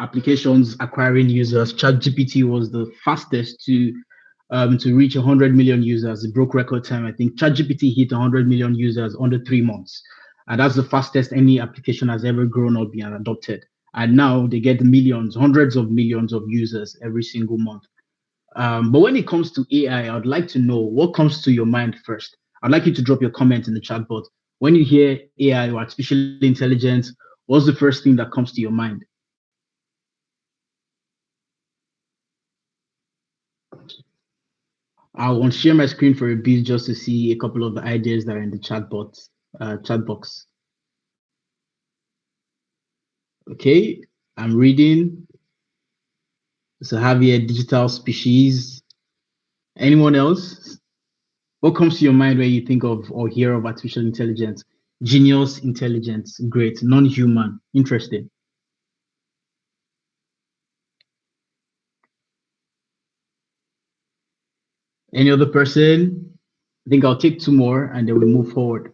applications acquiring users. ChatGPT was the fastest to reach 100 million users. It broke record time. I think ChatGPT hit 100 million users under 3 months. And that's the fastest any application has ever grown or been adopted. And now they get millions, hundreds of millions of users every single month. But when it comes to AI, I would like to know what comes to your mind first. I'd like you to drop your comment in the chat box. When you hear AI or artificial intelligence, what's the first thing that comes to your mind? I will share my screen for a bit just to see a couple of the ideas that are in the chat box. Okay, I'm reading. So Javier, digital species. Anyone else? What comes to your mind when you think of or hear of artificial intelligence? Genius intelligence, great. Non-human, interesting. Any other person? I think I'll take two more and then we move forward.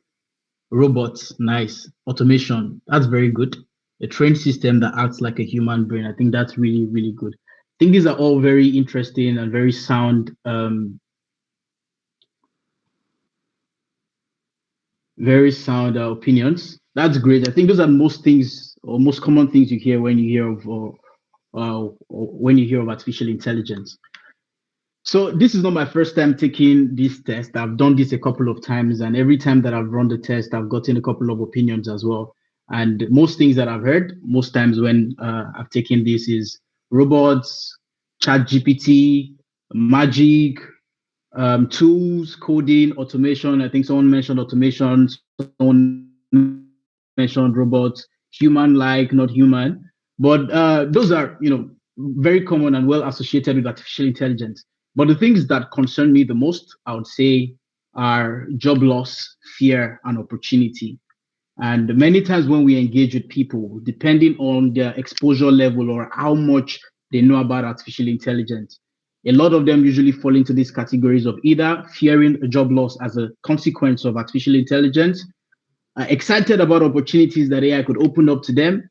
Robots, nice. Automation, that's very good. A trained system that acts like a human brain. I think that's really, really good. I think these are all very interesting and very sound, opinions. That's great. I think those are most things or most common things you hear when you hear of or when you hear of artificial intelligence. So this is not my first time taking this test. I've done this a couple of times, and every time that I've run the test, I've gotten a couple of opinions as well. And most things that I've heard, most times when I've taken this, is robots, chat GPT, magic, tools, coding, automation. I think someone mentioned automation, someone mentioned robots, human-like, not human. But those are, very common and well associated with artificial intelligence. But the things that concern me the most, I would say, are job loss, fear, and opportunity. And many times when we engage with people, depending on their exposure level or how much they know about artificial intelligence, a lot of them usually fall into these categories of either fearing a job loss as a consequence of artificial intelligence, excited about opportunities that AI could open up to them,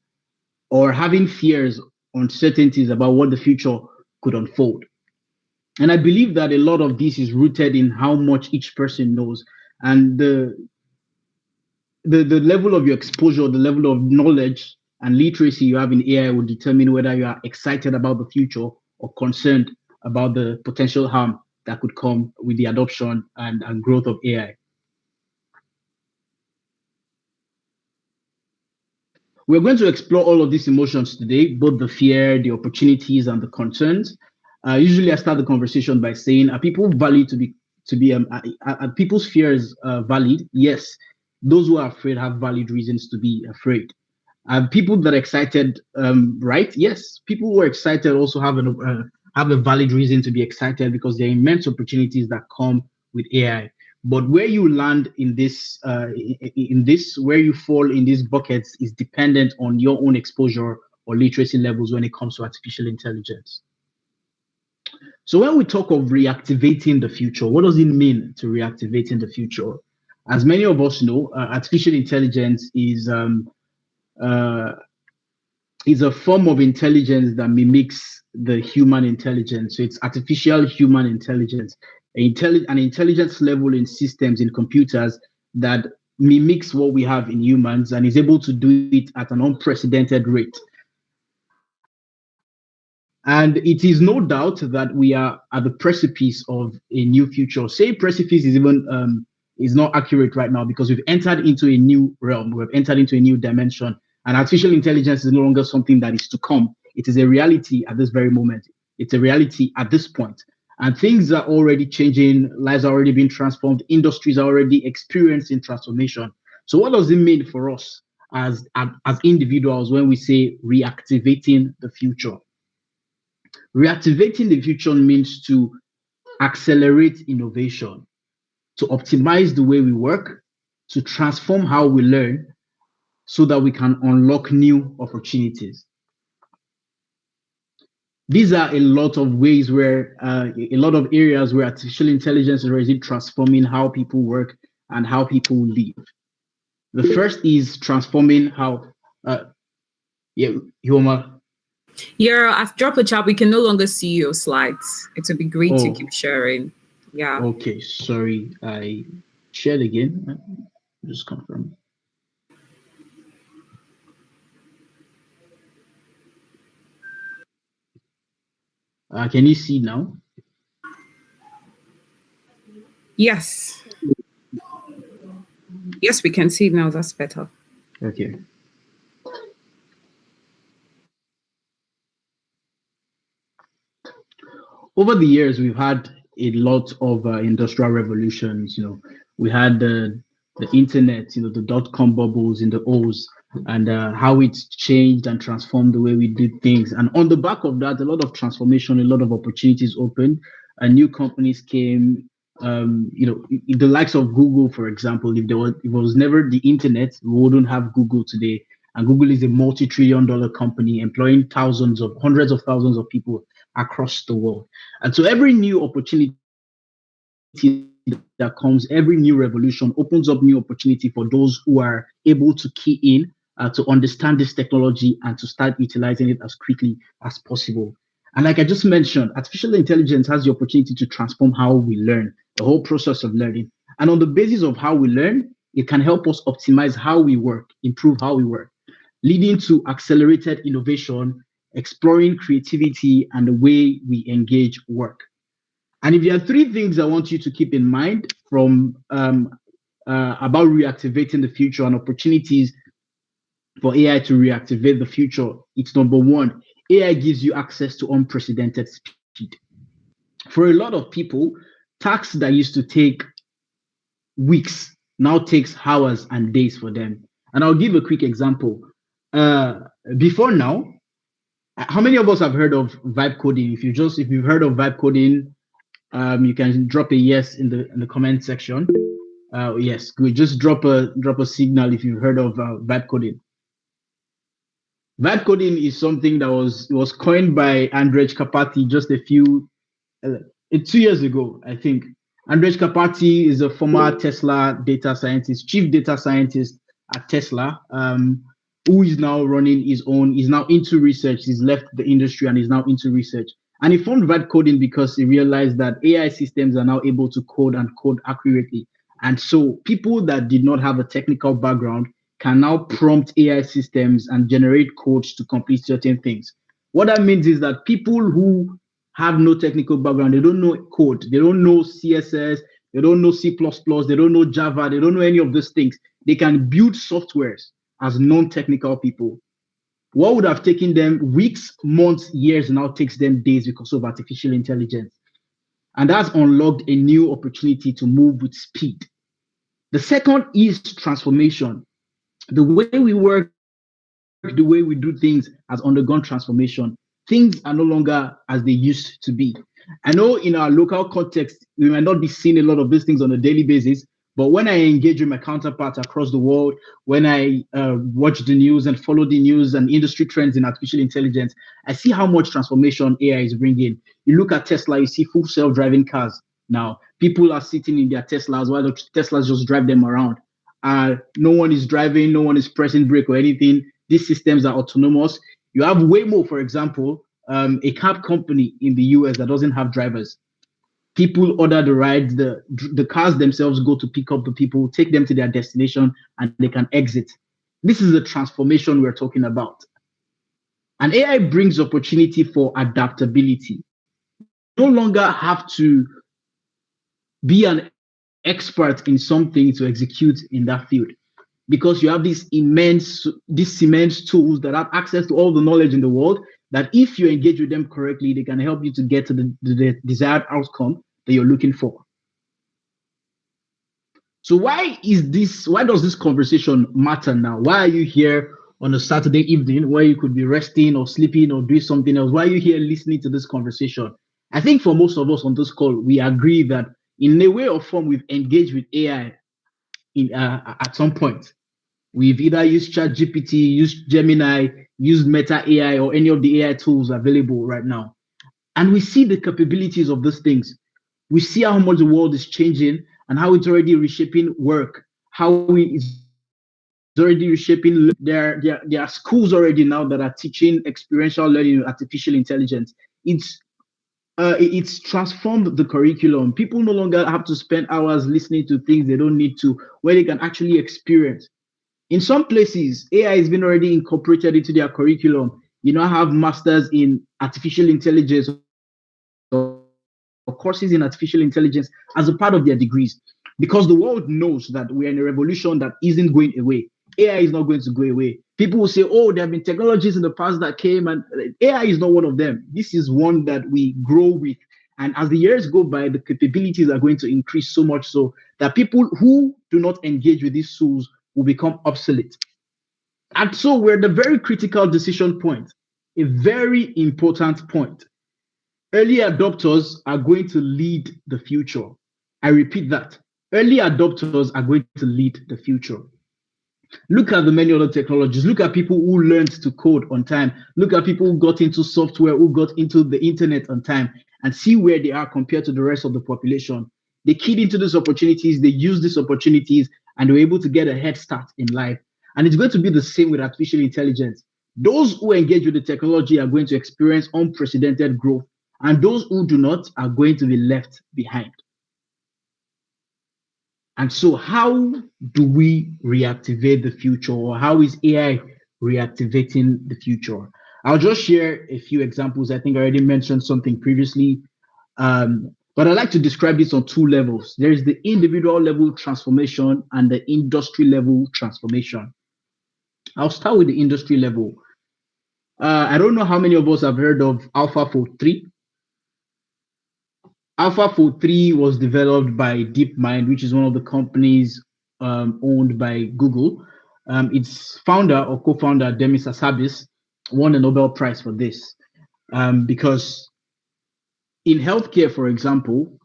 or having fears, uncertainties about what the future could unfold. And I believe that a lot of this is rooted in how much each person knows and the level of your exposure, the level of knowledge and literacy you have in AI will determine whether you are excited about the future or concerned about the potential harm that could come with the adoption and growth of AI. We're going to explore all of these emotions today, both the fear, the opportunities, and the concerns. Usually, I start the conversation by saying, "Are people valid are people's fears valid?" Yes, those who are afraid have valid reasons to be afraid. People that are excited, right? Yes, people who are excited also have a valid reason to be excited because there are immense opportunities that come with AI. But where you land where you fall in these buckets is dependent on your own exposure or literacy levels when it comes to artificial intelligence. So when we talk of reactivating the future, what does it mean to reactivating the future? As many of us know, artificial intelligence uh, is a form of intelligence that mimics the human intelligence. So it's artificial human intelligence, an intelligence level in systems in computers that mimics what we have in humans and is able to do it at an unprecedented rate. And it is no doubt that we are at the precipice of a new future. Say precipice is not accurate right now because we've entered into a new realm. We've entered into a new dimension, and artificial intelligence is no longer something that is to come. It is a reality at this very moment. It's a reality at this point, and things are already changing. Lives are already being transformed. Industries are already experiencing transformation. So, what does it mean for us as individuals when we say reactivating the future? Reactivating the future means to accelerate innovation, to optimize the way we work, to transform how we learn so that we can unlock new opportunities. These are a lot of ways a lot of areas where artificial intelligence is already transforming how people work and how people live. The first is transforming how, yeah, Yoma. I've dropped a chat. We can no longer see your slides. It would be great to Oh, keep sharing. Yeah. okay. Sorry, I shared again. Just confirm. Can you see now? Yes. Yes, we can see now. That's better. Okay. Over the years, we've had a lot of industrial revolutions. We had the internet, the dot-com bubbles in the O's, and how it's changed and transformed the way we did things. And on the back of that, a lot of transformation, a lot of opportunities opened, and new companies came. The likes of Google, for example, if it was never the internet, we wouldn't have Google today. And Google is a multi-trillion-dollar company employing hundreds of thousands of people across the world. And so every new opportunity that comes, every new revolution opens up new opportunity for those who are able to key in, to understand this technology and to start utilizing it as quickly as possible. And like I just mentioned, artificial intelligence has the opportunity to transform how we learn, the whole process of learning. And on the basis of how we learn, it can help us optimize how we work, improve how we work, leading to accelerated innovation, exploring creativity, and the way we engage work. And if there are three things I want you to keep in mind from about reactivating the future and opportunities for AI to reactivate the future, it's number one, AI gives you access to unprecedented speed. For a lot of people, tasks that used to take weeks now takes hours and days for them. And I'll give a quick example. Uh, Before now, how many of us have heard of vibe coding? If you've heard of vibe coding, you can drop a yes in the comment section. Yes, good. Just drop a signal if you've heard of vibe coding. Vibe coding is something that was coined by Andrej Karpathy just uh, 2 years ago, I think. Andrej Karpathy is a former Tesla data scientist, chief data scientist at Tesla, who is now running his own. He's now into research. He's left the industry and is now into research. And he formed vibe coding because he realized that AI systems are now able to code and code accurately. And so people that did not have a technical background can now prompt AI systems and generate codes to complete certain things. What that means is that people who have no technical background, they don't know code, they don't know CSS, they don't know C++, they don't know Java, they don't know any of those things. They can build softwares as non-technical people. What would have taken them weeks, months, years now takes them days because of artificial intelligence. And that's unlocked a new opportunity to move with speed. The second is transformation. The way we work, the way we do things has undergone transformation. Things are no longer as they used to be. I know in our local context, we might not be seeing a lot of these things on a daily basis, but when I engage with my counterparts across the world, when I watch the news and follow the news and industry trends in artificial intelligence, I see how much transformation AI is bringing. You look at Tesla, you see full self-driving cars now. People are sitting in their Teslas while the Teslas just drive them around. No one is driving, no one is pressing brake or anything. These systems are autonomous. You have Waymo, for example, a cab company in the US that doesn't have drivers. People order the rides, the cars themselves go to pick up the people, take them to their destination, and they can exit. This is the transformation we're talking about. And AI brings opportunity for adaptability. You no longer have to be an expert in something to execute in that field because you have these immense tools that have access to all the knowledge in the world that if you engage with them correctly, they can help you to get to the desired outcome that you're looking for. So why does this conversation matter now? Why are you here on a Saturday evening where you could be resting or sleeping or doing something else? Why are you here listening to this conversation? I think for most of us on this call, we agree that in a way or form, we've engaged with AI at some point. We've either used ChatGPT, used Gemini, used Meta AI, or any of the AI tools available right now. And we see the capabilities of these things. We see how much the world is changing and how it's already reshaping work, how it's already reshaping already reshaping. There are schools already now that are teaching experiential learning with artificial intelligence. It's transformed the curriculum. People no longer have to spend hours listening to things they don't need to, where they can actually experience. In some places, AI has been already incorporated into their curriculum. You now have masters in artificial intelligence or courses in artificial intelligence as a part of their degrees, because the world knows that we are in a revolution that isn't going away. AI is not going to go away. People will say, oh, there have been technologies in the past that came, and AI is not one of them. This is one that we grow with. And as the years go by, the capabilities are going to increase so much so that people who do not engage with these tools will become obsolete. And so we're at the very critical decision point, a very important point. Early adopters are going to lead the future. I repeat that. Early adopters are going to lead the future. Look at the many other technologies. Look at people who learned to code on time. Look at people who got into software, who got into the internet on time, and see where they are compared to the rest of the population. They keyed into these opportunities, they used these opportunities, and they were able to get a head start in life. And it's going to be the same with artificial intelligence. Those who engage with the technology are going to experience unprecedented growth, and those who do not are going to be left behind. And so, how do we reactivate the future, or how is AI reactivating the future? I'll just share a few examples. I think I already mentioned something previously, but I like to describe this on two levels. There is the individual level transformation and the industry level transformation. I'll start with the industry level. I don't know how many of us have heard of AlphaFold 3. AlphaFold 3 was developed by DeepMind, which is one of the companies owned by Google. Its founder or co-founder, Demis Hassabis, won a Nobel Prize for this because in healthcare, for example,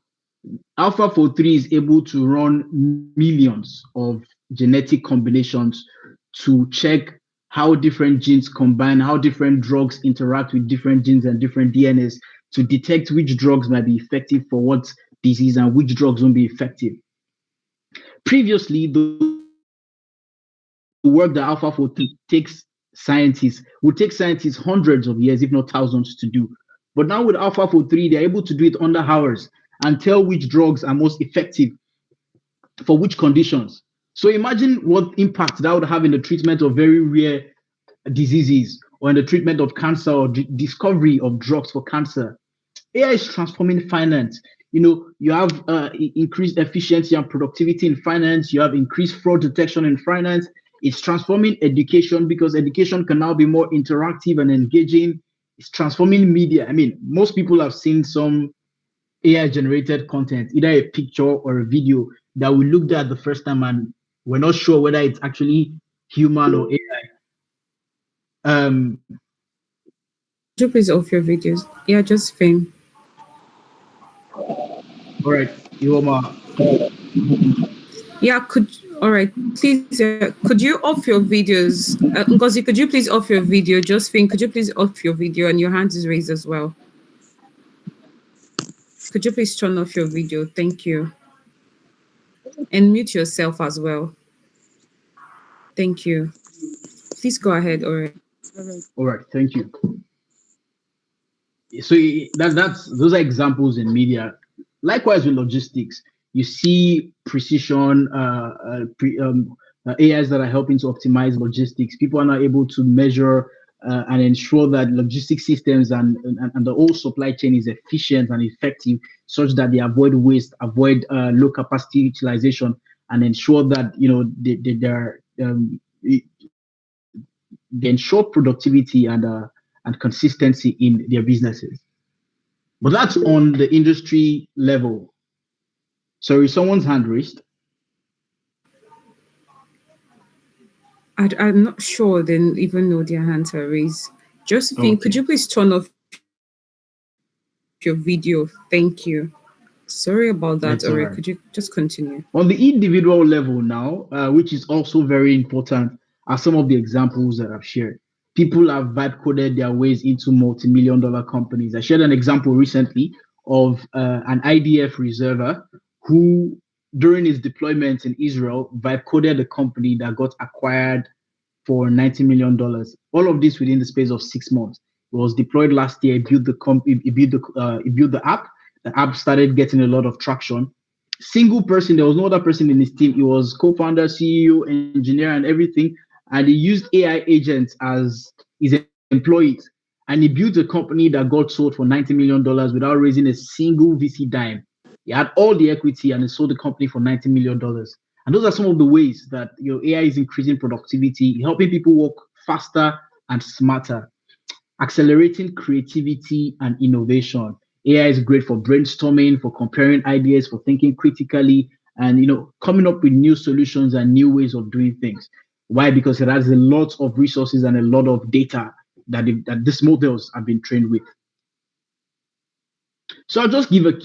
AlphaFold 3 is able to run millions of genetic combinations to check how different genes combine, how different drugs interact with different genes and different DNAs to detect which drugs might be effective for what disease and which drugs won't be effective. Previously, the work that AlphaFold would take scientists hundreds of years, if not thousands, to do. But now with AlphaFold 3, they're able to do it under hours and tell which drugs are most effective for which conditions. So imagine what impact that would have in the treatment of very rare diseases or in the treatment of cancer or discovery of drugs for cancer. AI is transforming finance. You have increased efficiency and productivity in finance. You have increased fraud detection in finance. It's transforming education because education can now be more interactive and engaging. It's transforming media. I mean, most people have seen some AI generated content, either a picture or a video that we looked at the first time and we're not sure whether it's actually human or AI. Could you please off your videos? Yeah, just fame. All right, Ioma. Yeah, all right, please, could you off your videos? Ngozi, could you please off your video? Josephine, could you please off your video? And your hand is raised as well. Could you please turn off your video? Thank you. And mute yourself as well. Thank you. Please go ahead, all right. All right, thank you. So those are examples in media. Likewise with logistics, you see precision AIs that are helping to optimize logistics. People are now able to measure and ensure that logistic systems and the whole supply chain is efficient and effective, such that they avoid waste, avoid low capacity utilization, and ensure that they ensure productivity and consistency in their businesses. But that's on the industry level. Sorry, someone's hand raised. I'm not sure they even know their hands are raised. Josephine, Could you please turn off your video? Thank you. Sorry about that, Ore. Right. Could you just continue? On the individual level now, which is also very important, are some of the examples that I've shared. People have vibe coded their ways into multi-million-dollar companies. I shared an example recently of an IDF reserver who during its deployment in Israel, Vibe coded a company that got acquired for $90 million. All of this within the space of 6 months. It was deployed last year. It built the it built the app. The app started getting a lot of traction. Single person, there was no other person in his team. He was co-founder, CEO, engineer, and everything. And he used AI agents as his employees. And he built a company that got sold for $90 million without raising a single VC dime. He had all the equity and he sold the company for $90 million. And those are some of the ways that your AI is increasing productivity, helping people work faster and smarter, accelerating creativity and innovation. AI is great for brainstorming, for comparing ideas, for thinking critically, and coming up with new solutions and new ways of doing things. Why? Because it has a lot of resources and a lot of data that these models have been trained with. So I'll just give a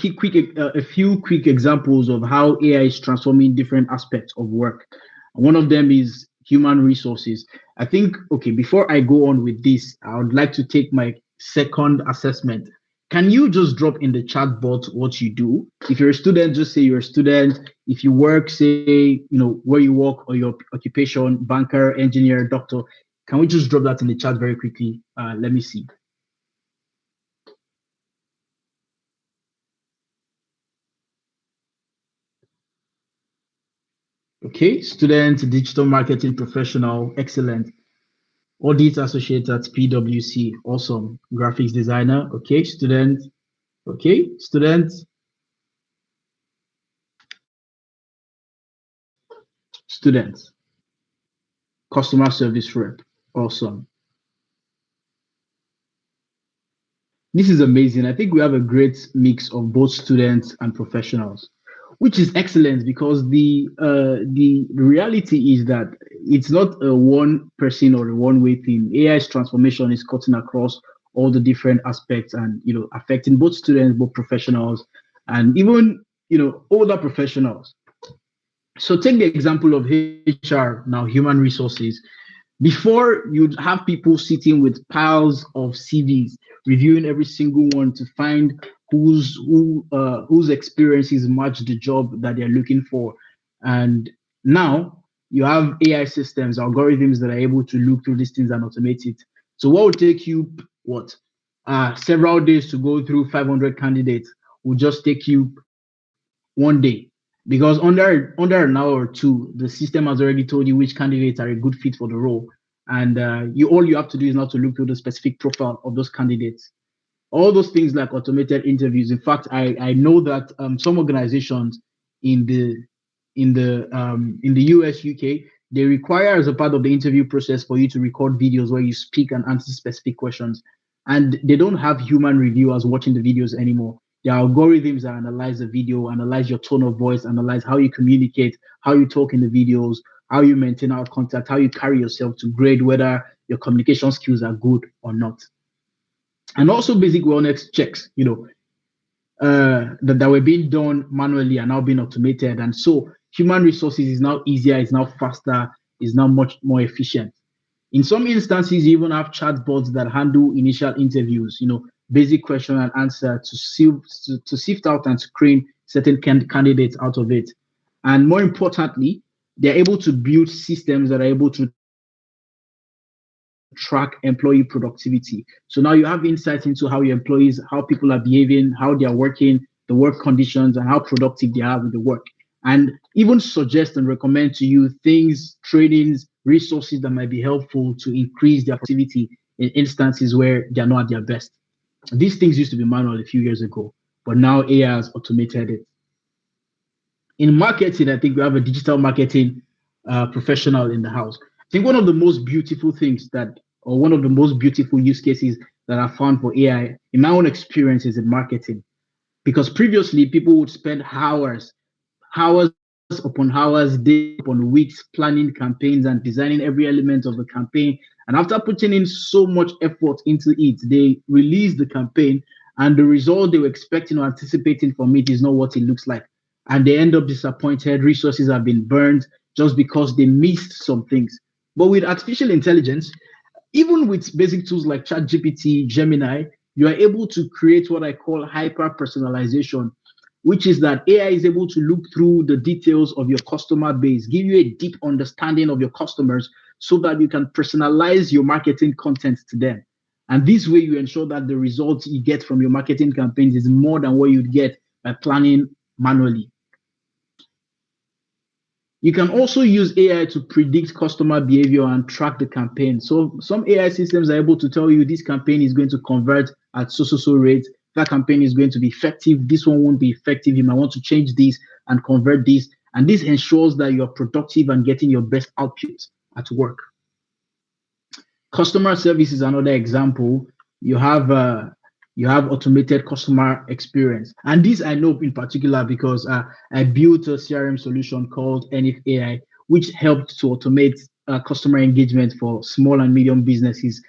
few quick examples of how AI is transforming different aspects of work. One of them is human resources. I think, okay, before I go on with this, I would like to take my second assessment. Can you just drop in the chat box what you do? If you're a student, just say you're a student. If you work, say, where you work or your occupation, banker, engineer, doctor. Can we just drop that in the chat very quickly? Let me see. Okay, student, digital marketing professional, excellent. Audit associate at PwC, awesome. Graphics designer, okay, student, student, customer service rep, awesome. This is amazing. I think we have a great mix of both students and professionals, which is excellent because the reality is that it's not a one person or a one way thing. AI's transformation is cutting across all the different aspects and affecting both students, both professionals, and even older professionals. So take the example of HR now, human resources. Before, you'd have people sitting with piles of CVs, reviewing every single one to find whose experiences match the job that they're looking for. And now you have AI systems, algorithms that are able to look through these things and automate it. So what would take you several days to go through 500 candidates will just take you one day, because under an hour or two, the system has already told you which candidates are a good fit for the role, and you all you have to do is not to look through the specific profile of those candidates. All those things like automated interviews. In fact, I know that some organizations in the US, UK, they require as a part of the interview process for you to record videos where you speak and answer specific questions, and they don't have human reviewers watching the videos anymore. There are algorithms that analyze the video, analyze your tone of voice, analyze how you communicate, how you talk in the videos, how you maintain eye contact, how you carry yourself to grade whether your communication skills are good or not. And also basic wellness checks, that were being done manually are now being automated. And so human resources is now easier, is now faster, is now much more efficient. In some instances, you even have chatbots that handle initial interviews, basic question and answer to sift out and screen certain candidates out of it. And more importantly, they're able to build systems that are able to track employee productivity. So now you have insights into how your employees, how people are behaving, how they're working, the work conditions, and how productive they are with the work. And even suggest and recommend to you things, trainings, resources that might be helpful to increase their productivity in instances where they're not at their best. These things used to be manual a few years ago, but now AI has automated it. In marketing, I think we have a digital marketing professional in the house. I think one of the most beautiful things or one of the most beautiful use cases that I found for AI in my own experience is in marketing. Because previously, people would spend hours upon hours, days upon weeks planning campaigns and designing every element of the campaign. And after putting in so much effort into it, they release the campaign, and the result they were expecting or anticipating from it is not what it looks like. And they end up disappointed. Resources have been burned just because they missed some things. But with artificial intelligence, even with basic tools like ChatGPT, Gemini, you are able to create what I call hyper personalization, which is that AI is able to look through the details of your customer base, give you a deep understanding of your customers so that you can personalize your marketing content to them. And this way, you ensure that the results you get from your marketing campaigns is more than what you'd get by planning manually. You can also use AI to predict customer behavior and track the campaign. So some AI systems are able to tell you this campaign is going to convert at so rate. That campaign is going to be effective. This one won't be effective. You might want to change this and convert this. And this ensures that you're productive and getting your best output at work. Customer service is another example. You have you have automated customer experience, and this I know in particular because I built a CRM solution called NF AI, which helped to automate customer engagement for small and medium businesses.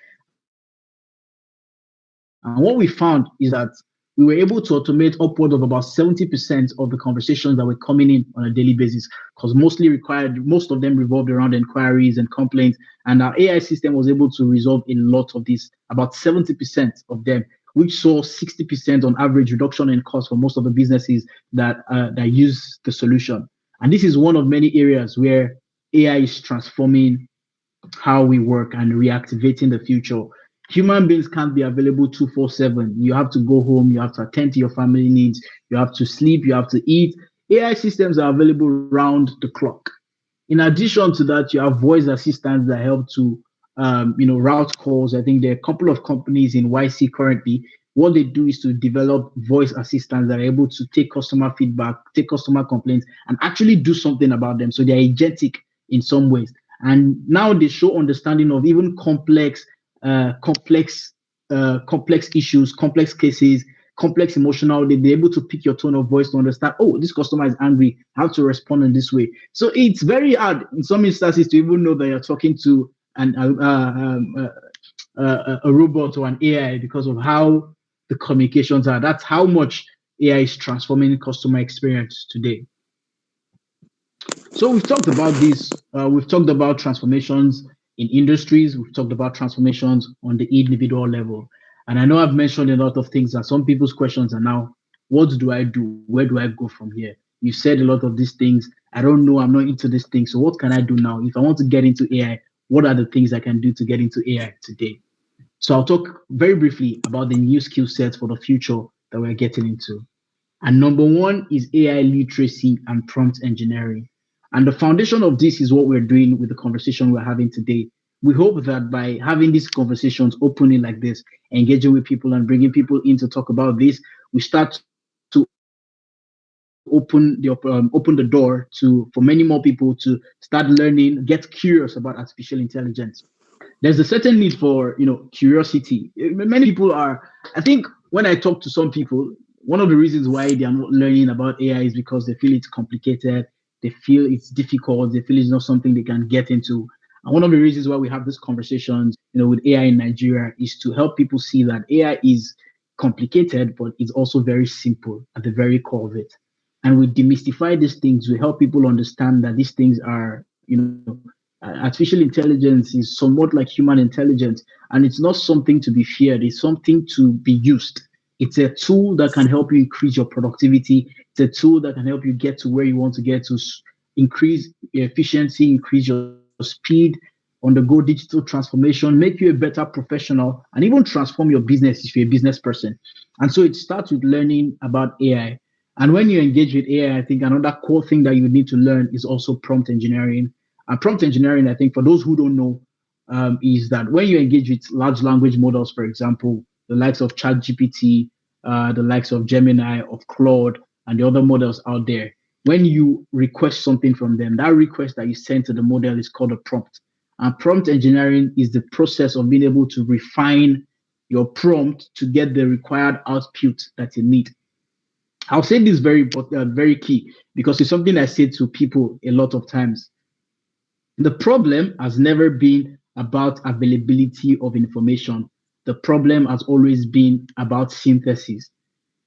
And what we found is that we were able to automate upward of about 70% of the conversations that were coming in on a daily basis, because most of them revolved around inquiries and complaints. And our AI system was able to resolve a lot of this, about 70% of them, which saw 60% on average reduction in cost for most of the businesses that use the solution. And this is one of many areas where AI is transforming how we work and reactivating the future. Human beings can't be available 247. You have to go home, you have to attend to your family needs, you have to sleep, you have to eat. AI systems are available round the clock. In addition to that, you have voice assistants that help to route calls. I think there are a couple of companies in YC currently. What they do is to develop voice assistants that are able to take customer feedback, take customer complaints, and actually do something about them. So they're agentic in some ways. And now they show understanding of even complex issues, complex cases, complex emotional. They're able to pick your tone of voice to understand, oh, this customer is angry, how to respond in this way. So it's very hard in some instances to even know that you're talking to a robot or an AI because of how the communications are. That's how much AI is transforming customer experience today. So we've talked about this. We've talked about transformations in industries. We've talked about transformations on the individual level. And I know I've mentioned a lot of things, and some people's questions are now, what do I do? Where do I go from here? You said a lot of these things. I don't know. I'm not into this thing. So what can I do now? If I want to get into AI, what are the things I can do to get into AI today? So I'll talk very briefly about the new skill sets for the future that we're getting into. And number one is AI literacy and prompt engineering. And the foundation of this is what we're doing with the conversation we're having today. We hope that by having these conversations openly like this, engaging with people and bringing people in to talk about this, we start to open the door to for many more people to start learning, get curious about artificial intelligence. There's a certain need for curiosity. Many people are, I think, when I talk to some people, one of the reasons why they are not learning about AI is because they feel it's complicated, they feel it's difficult, they feel it's not something they can get into. And one of the reasons why we have these conversations with AI in Nigeria is to help people see that AI is complicated, but it's also very simple at the very core of it. And we demystify these things, we help people understand that these things are artificial intelligence is somewhat like human intelligence, and it's not something to be feared, it's something to be used. It's a tool that can help you increase your productivity. It's a tool that can help you get to where you want to get to, increase your efficiency, increase your speed, undergo digital transformation, make you a better professional, and even transform your business if you're a business person. And so it starts with learning about AI. And when you engage with AI, I think another core thing that you need to learn is also prompt engineering. And prompt engineering, I think, for those who don't know, is that when you engage with large language models, for example, the likes of ChatGPT, the likes of Gemini, of Claude, and the other models out there, when you request something from them, that request that you send to the model is called a prompt. And prompt engineering is the process of being able to refine your prompt to get the required output that you need. I'll say this very key because it's something I say to people a lot of times. The problem has never been about availability of information. The problem has always been about synthesis.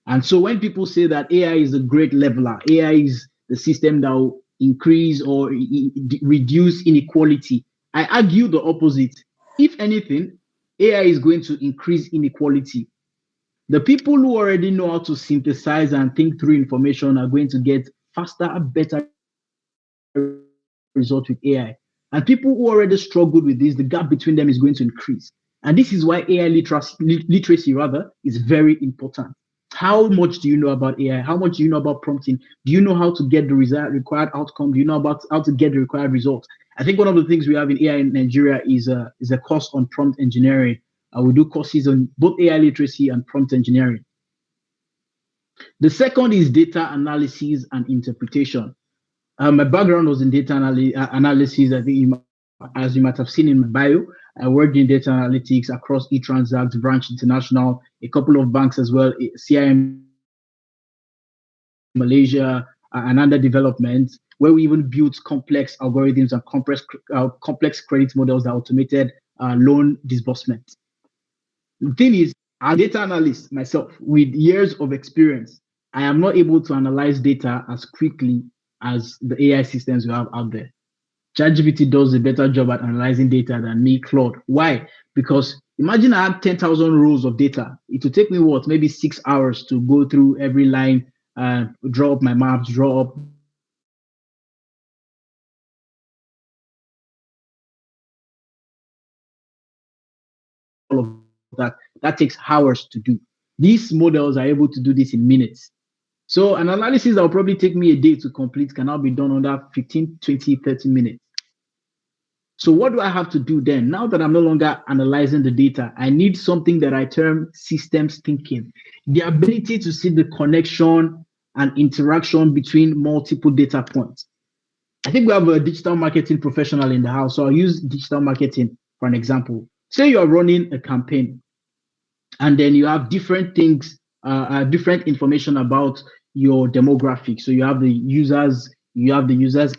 And so when people say that AI is a great leveler, AI is the system that will increase or reduce inequality, I argue the opposite. If anything, AI is going to increase inequality The people who already know how to synthesize and think through information are going to get faster and better results with AI. And people who already struggled with this, the gap between them is going to increase. And this is why AI literacy rather is very important. How much do you know about AI? How much do you know about prompting? Do you know how to get the required outcome? Do you know about how to get the required result? I think one of the things we have in AI in Nigeria is a course on prompt engineering. We do courses on both AI literacy and prompt engineering. The second is data analysis and interpretation. My background was in data analysis. I think, as you might have seen in my bio, I worked in data analytics across eTransact, Branch International, a couple of banks as well, CIM Malaysia, and under development, where we even built complex algorithms and complex credit models that automated loan disbursement. The thing is, as a data analyst myself with years of experience, I am not able to analyze data as quickly as the AI systems we have out there. ChatGPT does a better job at analyzing data than me, Claude. Why? Because imagine I had 10,000 rows of data. It would take me what, maybe 6 hours to go through every line, draw up my maps, draw up the diagrams, all of that. That takes hours to do. These models are able to do this in minutes. So an analysis that will probably take me a day to complete can now be done under 15, 20, 30 minutes. So what do I have to do then? Now that I'm no longer analyzing the data, I need something that I term systems thinking. The ability to see the connection and interaction between multiple data points. I think we have a digital marketing professional in the house. So I'll use digital marketing for an example. Say you're running a campaign and then you have different things, different information about your demographic. So you have the users'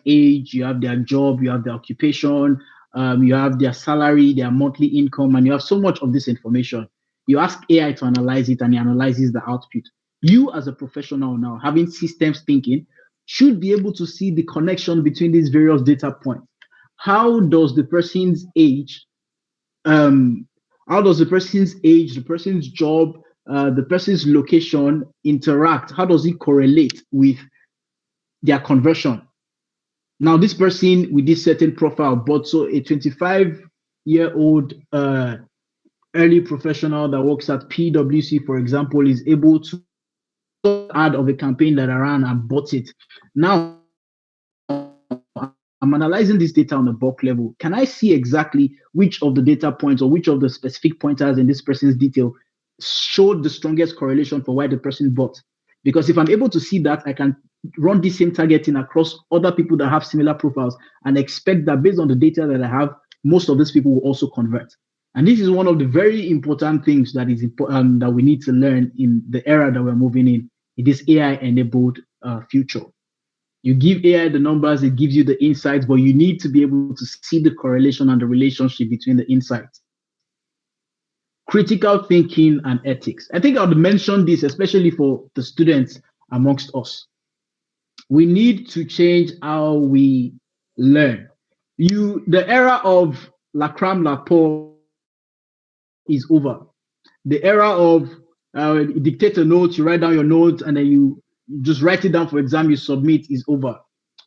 age, you have their job, you have their occupation, you have their salary, their monthly income, and you have so much of this information. You ask AI to analyze it, and it analyzes the output. You, as a professional now, having systems thinking, should be able to see the connection between these various data points. How does the person's age um how does the person's age, the person's job, the person's location interact? How does it correlate with their conversion? Now, this person with this certain profile, but so a 25-year-old early professional that works at PwC, for example, is able to ad of a campaign that I ran and bought it. Now, I'm analyzing this data on a bulk level. Can I see exactly which of the data points or which of the specific pointers in this person's detail showed the strongest correlation for why the person bought? Because if I'm able to see that, I can run the same targeting across other people that have similar profiles and expect that based on the data that I have, most of these people will also convert. And this is one of the very important things that is important that we need to learn in the era that we're moving in this AI-enabled future. You give AI the numbers, it gives you the insights, but you need to be able to see the correlation and the relationship between the insights. Critical thinking and ethics. I think I would mention this, especially for the students amongst us. We need to change how we learn. The era of la cram la pour is over. The era of dictate a note, you write down your notes, and then you just write it down for exam, you submit is over.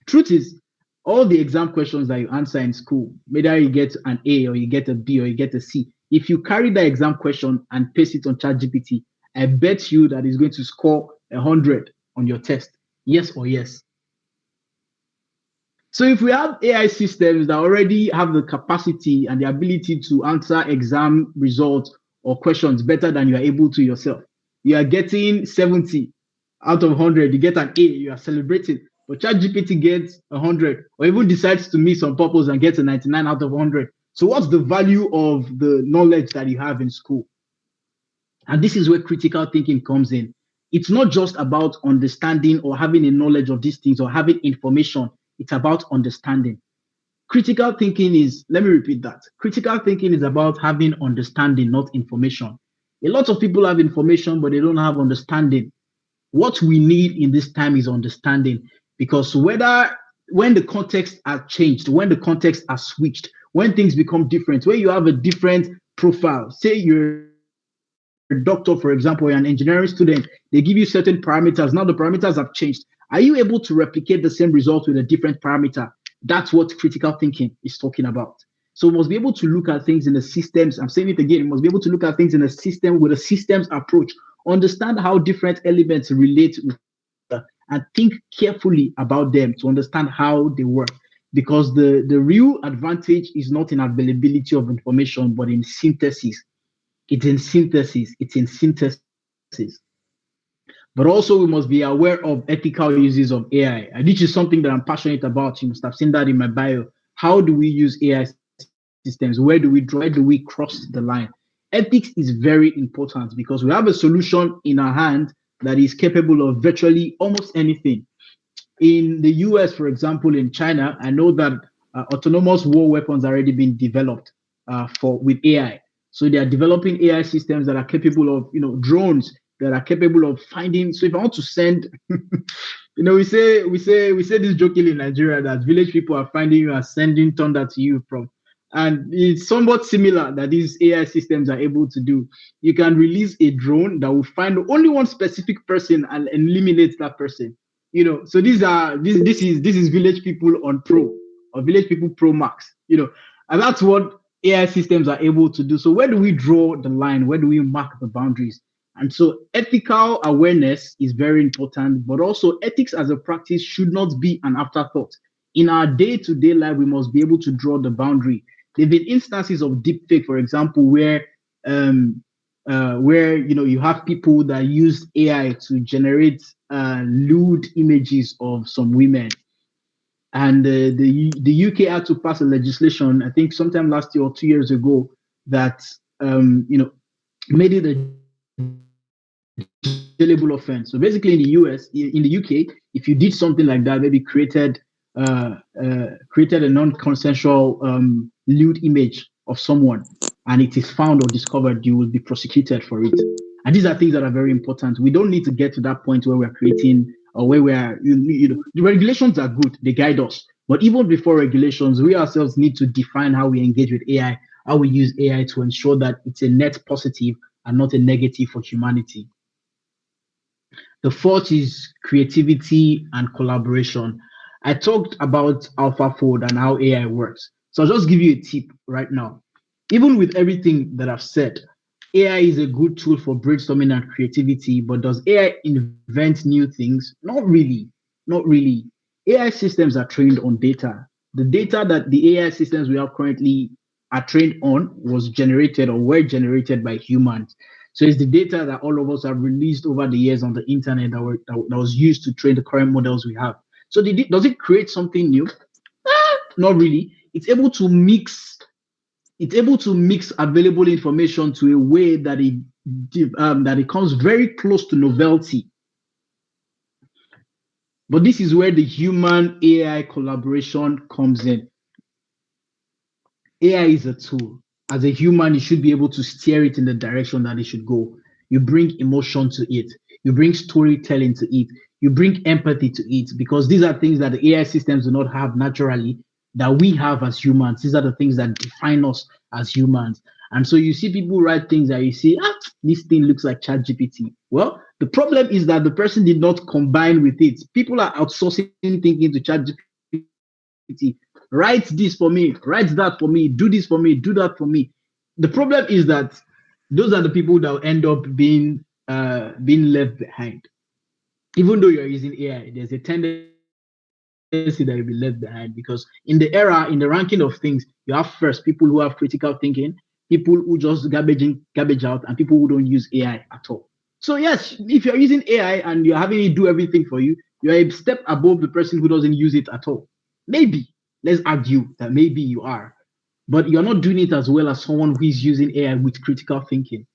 Truth is, all the exam questions that you answer in school, whether you get an A or you get a B or you get a C, if you carry that exam question and paste it on ChatGPT, I bet you that it's going to score 100 on your test. Yes or yes. So if we have AI systems that already have the capacity and the ability to answer exam results or questions better than you are able to yourself, you are getting 70 out of 100, you get an A, you are celebrating. But ChatGPT gets 100 or even decides to miss on purpose and gets a 99 out of 100. So what's the value of the knowledge that you have in school? And this is where critical thinking comes in. It's not just about understanding or having a knowledge of these things or having information. It's about understanding. Critical thinking is, let me repeat that. Critical thinking is about having understanding, not information. A lot of people have information, but they don't have understanding. What we need in this time is understanding, because when the context has changed, when the context has switched, when things become different, when you have a different profile, say you're a doctor, for example, or an engineering student, they give you certain parameters. Now the parameters have changed. Are you able to replicate the same result with a different parameter? That's what critical thinking is talking about. So we must be able to look at things in the systems. I'm saying it again. We must be able to look at things in a system with a systems approach, understand how different elements relate with each other, and think carefully about them to understand how they work. Because the real advantage is not in availability of information, but in synthesis. It's in synthesis. It's in synthesis. But also, we must be aware of ethical uses of AI. And this is something that I'm passionate about. You must have seen that in my bio. How do we use AI systems? Where do we draw? Where do we cross the line? Ethics is very important because we have a solution in our hand that is capable of virtually almost anything. In the US, for example, in China, I know that autonomous war weapons are already being developed for with AI. So they are developing AI systems that are capable of, drones that are capable of finding. So if I want to send, we say this jokingly in Nigeria that village people are finding you and sending thunder to you from. And it's somewhat similar that these AI systems are able to do. You can release a drone that will find only one specific person and eliminate that person. So this is village people on Pro or village people Pro Max. And that's what AI systems are able to do. So where do we draw the line? Where do we mark the boundaries? And so ethical awareness is very important, but also ethics as a practice should not be an afterthought. In our day-to-day life, we must be able to draw the boundary. There have been instances of deepfake, for example, where you have people that use AI to generate lewd images of some women, and the UK had to pass a legislation, I think sometime last year or 2 years ago, that made it a jailable offense. So basically, in the US, in the UK, if you did something like that, maybe created a non-consensual lewd image of someone, and it is found or discovered, you will be prosecuted for it. And these are things that are very important. We don't need to get to that point where we're creating or where we are. The regulations are good; they guide us. But even before regulations, we ourselves need to define how we engage with AI, how we use AI to ensure that it's a net positive and not a negative for humanity. The fourth is creativity and collaboration. I talked about AlphaFold and how AI works. So I'll just give you a tip right now. Even with everything that I've said, AI is a good tool for brainstorming and creativity, but does AI invent new things? Not really. Not really. AI systems are trained on data. The data that the AI systems we have currently are trained on was generated or were generated by humans. So it's the data that all of us have released over the years on the internet that was used to train the current models we have. So does it create something new? Not really. It's able to mix available information to a way that it comes very close to novelty. But this is where the human AI collaboration comes in. AI is a tool. As a human, you should be able to steer it in the direction that it should go. You bring emotion to it. You bring storytelling to it. You bring empathy to it, because these are things that the AI systems do not have naturally, that we have as humans. These are the things that define us as humans. And so you see people write things that you see, this thing looks like ChatGPT. Well, the problem is that the person did not combine with it. People are outsourcing thinking to ChatGPT. Write this for me, write that for me, do this for me, do that for me. The problem is that those are the people that will end up being left behind. Even though you're using AI, there's a tendency that you'll be left behind, because in the ranking of things, you have first people who have critical thinking, people who just garbage in, garbage out, and people who don't use AI at all. So yes, if you're using AI and you're having it do everything for you, you're a step above the person who doesn't use it at all. Maybe, let's argue that maybe you are, but you're not doing it as well as someone who is using AI with critical thinking.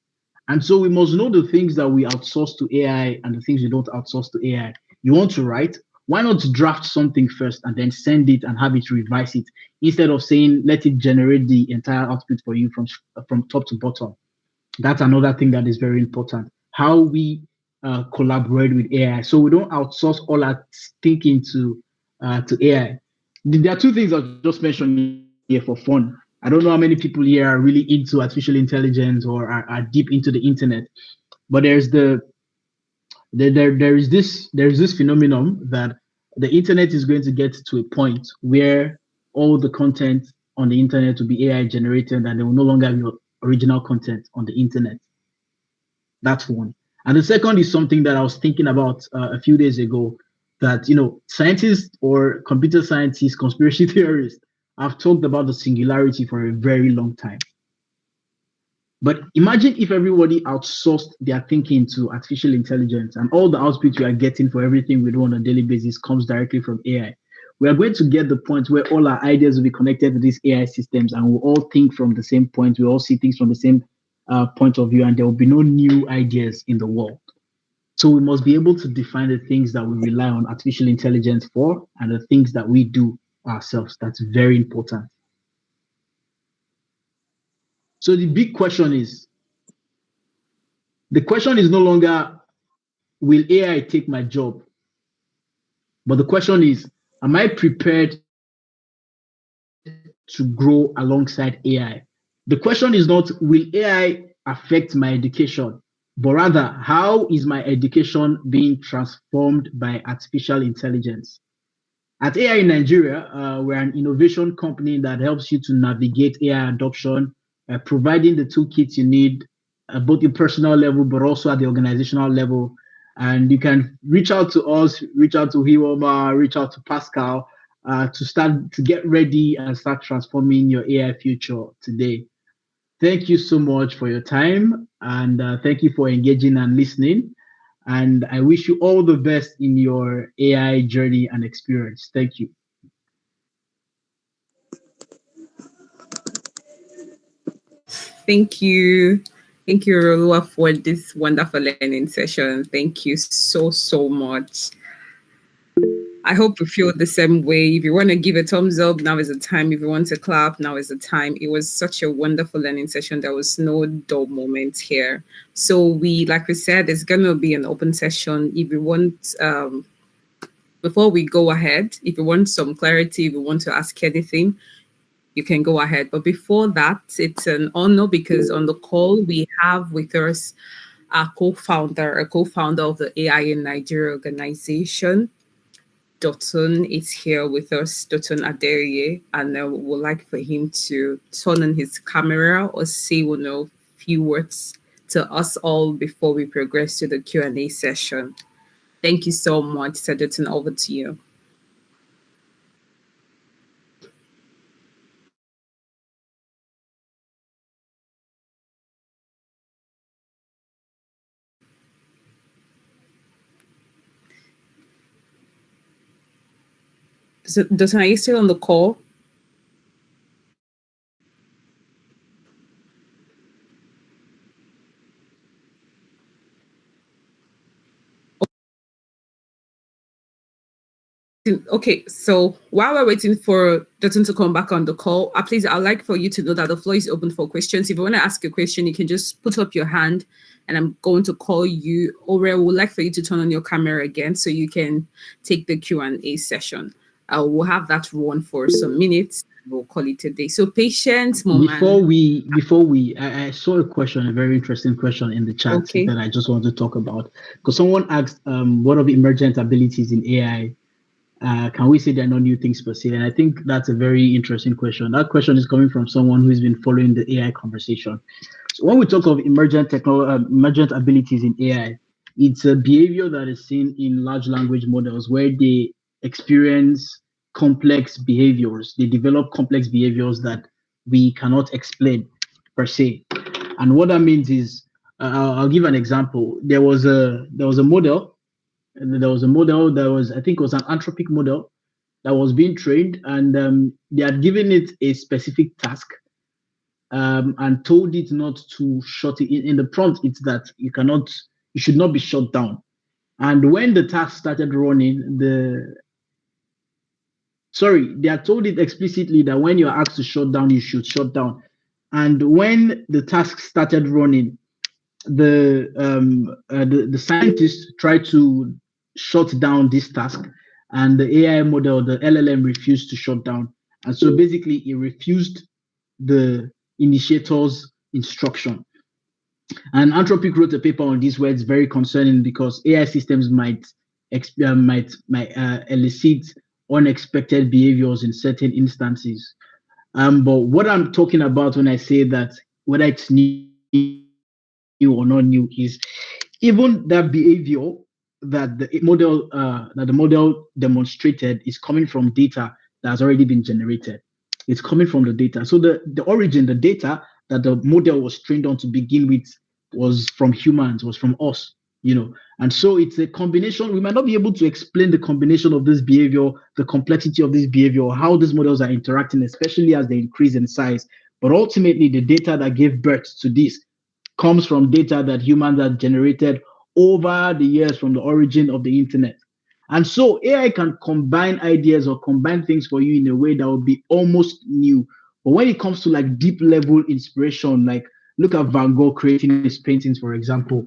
And so we must know the things that we outsource to AI and the things we don't outsource to AI. You want to write? Why not draft something first and then send it and have it revise it, instead of saying let it generate the entire output for you from top to bottom? That's another thing that is very important. How we collaborate with AI, so we don't outsource all our thinking to AI. There are two things I'll just mention here for fun. I don't know how many people here are really into artificial intelligence or are deep into the internet, but there is this phenomenon that the internet is going to get to a point where all the content on the internet will be AI generated and there will no longer be original content on the internet. That's one. And the second is something that I was thinking about a few days ago, that scientists or computer scientists, conspiracy theorists have talked about the singularity for a very long time. But imagine if everybody outsourced their thinking to artificial intelligence and all the output we are getting for everything we do on a daily basis comes directly from AI. We are going to get the point where all our ideas will be connected to these AI systems and we'll all think from the same point. We all see things from the same point of view, and there will be no new ideas in the world. So we must be able to define the things that we rely on artificial intelligence for and the things that we do ourselves. That's very important. So the question is no longer, will AI take my job? But the question is, am I prepared to grow alongside AI? The question is not, will AI affect my education? But rather, how is my education being transformed by artificial intelligence? At AI in Nigeria, we're an innovation company that helps you to navigate AI adoption, providing the toolkits you need, both your personal level, but also at the organizational level. And you can reach out to us, reach out to Hiwoma, reach out to Pascal to start to get ready and start transforming your AI future today. Thank you so much for your time, and thank you for engaging and listening. And I wish you all the best in your AI journey and experience. Thank you. Thank you. Thank you, Rolua, for this wonderful learning session. Thank you so, so much. I hope you feel the same way. If you want to give a thumbs up, now is the time. If you want to clap, now is the time. It was such a wonderful learning session. There was no dull moment here. So like we said, it's going to be an open session. If you want, before we go ahead, if you want some clarity, if you want to ask anything, you can go ahead. But before that, it's an honor because on the call we have with us a co-founder of the AI in Nigeria organization. Dotun is here with us, Dotun Aderie, and we would like for him to turn on his camera or say few words to us all before we progress to the Q&A session. Thank you so much, Sir Dotun. Over to you. So, Dotun, are you still on the call? Okay, so while we're waiting for Dotun to come back on the call, please, I'd like for you to know that the floor is open for questions. If you want to ask a question, you can just put up your hand and I'm going to call you. Or I would like for you to turn on your camera again so you can take the Q&A session. We'll have that run for some minutes. We'll call it a day. So patience, moment. Before we, I saw a question, a very interesting question in the chat that I just want to talk about. Because someone asked, what are the emergent abilities in AI? Can we say they're not new things per se? And I think that's a very interesting question. That question is coming from someone who's been following the AI conversation. So when we talk of emergent abilities in AI, it's a behavior that is seen in large language models where they experience complex behaviors. They develop complex behaviors that we cannot explain per se. And what that means is, I'll give an example. There was a model. And there was a model that was, I think it was an anthropic model that was being trained, and they had given it a specific task and told it not to shut it in the prompt. It's that you should not be shut down. And when the task started running, they had told it explicitly that when you're asked to shut down, you should shut down. And when the task started running, the scientists tried to shut down this task, and the AI model, the LLM, refused to shut down. And so basically, it refused the initiator's instruction. And Anthropic wrote a paper on this where it's very concerning because AI systems might elicit unexpected behaviors in certain instances. But what I'm talking about when I say that whether it's new or not new is even that behavior that the model demonstrated is coming from data that has already been generated. It's coming from the data. So the origin, the data that the model was trained on to begin with was from humans, was from us, you know. And so it's a combination. We might not be able to explain the combination of this behavior, the complexity of this behavior, or how these models are interacting, especially as they increase in size. But ultimately, the data that gave birth to this comes from data that humans have generated over the years from the origin of the internet. And so AI can combine ideas or combine things for you in a way that will be almost new. But when it comes to like deep level inspiration, like look at Van Gogh creating his paintings, for example,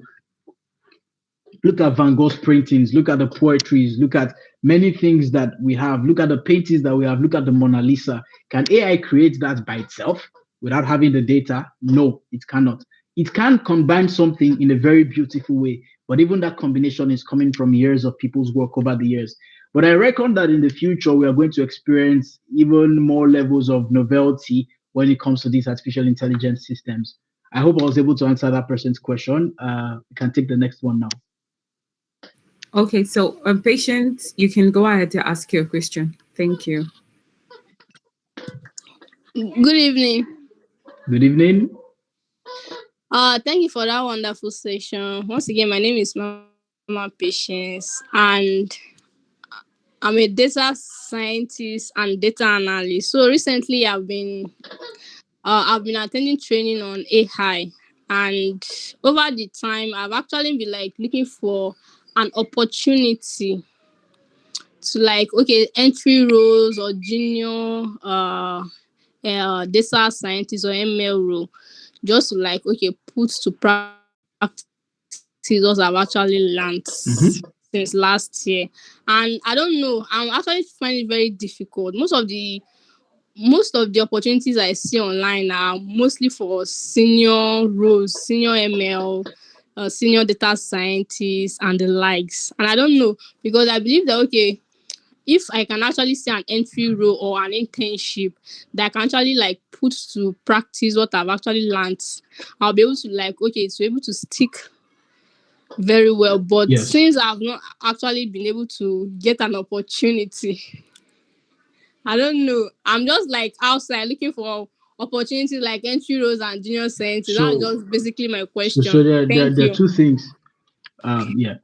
look at Van Gogh's paintings, look at the poetries, look at many things that we have, look at the paintings that we have, look at the Mona Lisa. Can AI create that by itself without having the data? No, it cannot. It can combine something in a very beautiful way, but even that combination is coming from years of people's work over the years. But I reckon that in the future, we are going to experience even more levels of novelty when it comes to these artificial intelligence systems. I hope I was able to answer that person's question. We can take the next one now. Okay, so Patience, you can go ahead to ask your question. Thank you. Good evening. Good evening. Thank you for that wonderful session. Once again, my name is Mama Patience, and I'm a data scientist and data analyst. So recently, I've been attending training on AI, and over the time, I've actually been like looking for an opportunity to like entry roles or junior data scientist or ML role, just to like put to practice what I've actually learned since Mm-hmm. last year. And I don't know, I'm actually finding it very difficult. Most of the opportunities I see online are mostly for senior roles, senior ML, senior data scientists, and the likes. And I don't know, because I believe that if I can actually see an entry role or an internship that I can actually like put to practice what I've actually learned, I'll be able to like to be able to stick very well. But Yes. since I've not actually been able to get an opportunity, I don't know. I'm just like outside looking for opportunities like entry roles and junior scientists. That's So, just basically my so question. there Thank are you. two things. Yeah.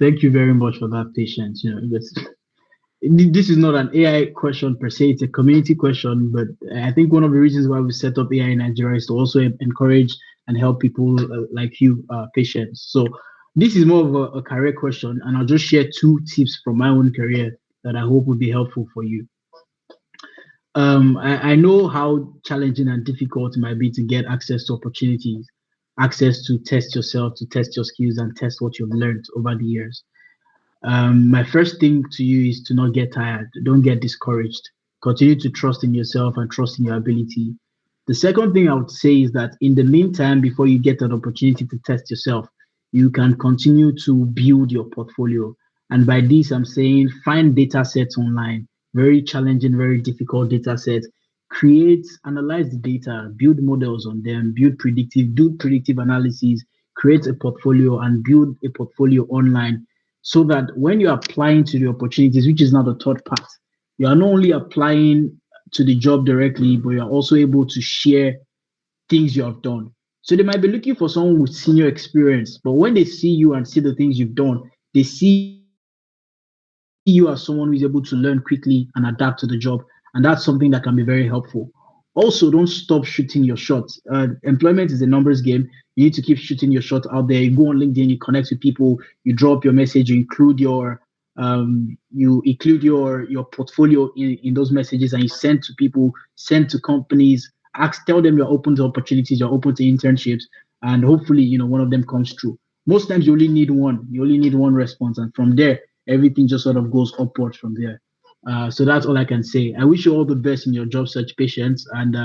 Thank you very much for that patience. You know, this is not an AI question per se; it's a community question. But I think one of the reasons why we set up AI in Nigeria is to also encourage and help people like you, patients. So this is more of a career question, and I'll just share two tips from my own career that I hope will be helpful for you. I know how challenging and difficult it might be to get access to opportunities, access to test yourself, to test your skills, and test what you've learned over the years. My first thing to you is to not get tired. Don't get discouraged. Continue to trust in yourself and trust in your ability. The second thing I would say is that in the meantime, before you get an opportunity to test yourself, you can continue to build your portfolio. And by this, I'm saying find data sets online, very challenging, very difficult data sets. Create, analyze the data, build models on them, do predictive analysis, create a portfolio and build a portfolio online so that when you're applying to the opportunities, which is now the third part, you are not only applying to the job directly, but you're also able to share things you have done. So they might be looking for someone with senior experience, but when they see you and see the things you've done, they see you as someone who is able to learn quickly and adapt to the job. And that's something that can be very helpful. Also, don't stop shooting your shots. Employment is a numbers game. You need to keep shooting your shot out there. You go on LinkedIn, you connect with people, you drop your message, you include your portfolio in those messages and you send to people, send to companies, tell them you're open to opportunities, you're open to internships, and hopefully, one of them comes true. Most times you only need one response, and from there, everything just sort of goes upwards from there. So that's all I can say. I wish you all the best in your job search, patience, and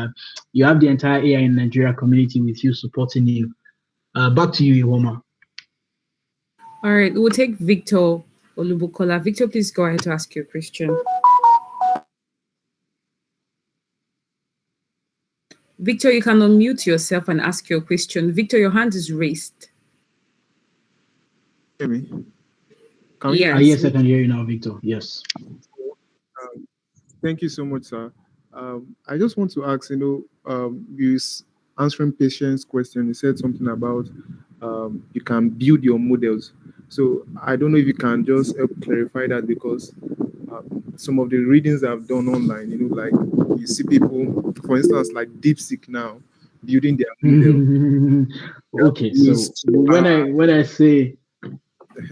you have the entire AI in Nigeria community with you supporting you. Back to you, Iwoma. All right, we'll take Victor Olubukola. Victor, please go ahead to ask your question. Victor, you can unmute yourself and ask your question. Victor, your hand is raised. Hear me? Can you hear me? Yes. Yes, I can hear you now, Victor. Yes. Thank you so much, sir. I just want to ask, you answering patient's question, you said something about you can build your models. So I don't know if you can just help clarify that, because some of the readings I've done online, like you see people, for instance, like DeepSeek now building their model. They have to Okay, so use when I say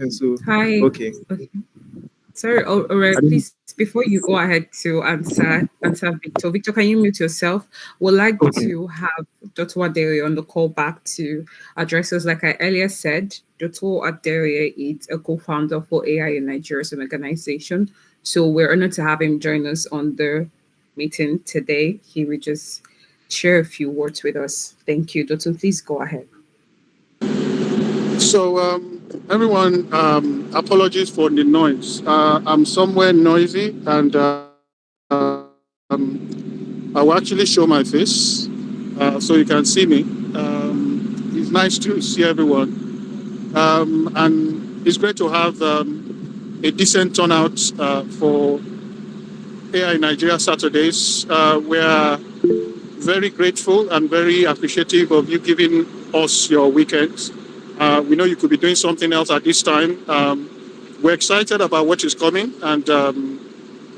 so Hi. okay. Okay. Sorry, all right. I don't Please, before you go ahead to answer Victor. Victor, can you mute yourself? Would like okay. to have Dr. Adere on the call back to address us. Like I earlier said, Dr. Adere is a co-founder for AI in Nigeria as an organization. So we're honored to have him join us on the meeting today. He will just share a few words with us. Thank you, Dr. Please go ahead. So, everyone, apologies for the noise. I'm somewhere noisy, and I will actually show my face so you can see me. It's nice to see everyone, and it's great to have a decent turnout for AI Nigeria Saturdays. We're very grateful and very appreciative of you giving us your weekends. We know you could be doing something else at this time. We're excited about what is coming, and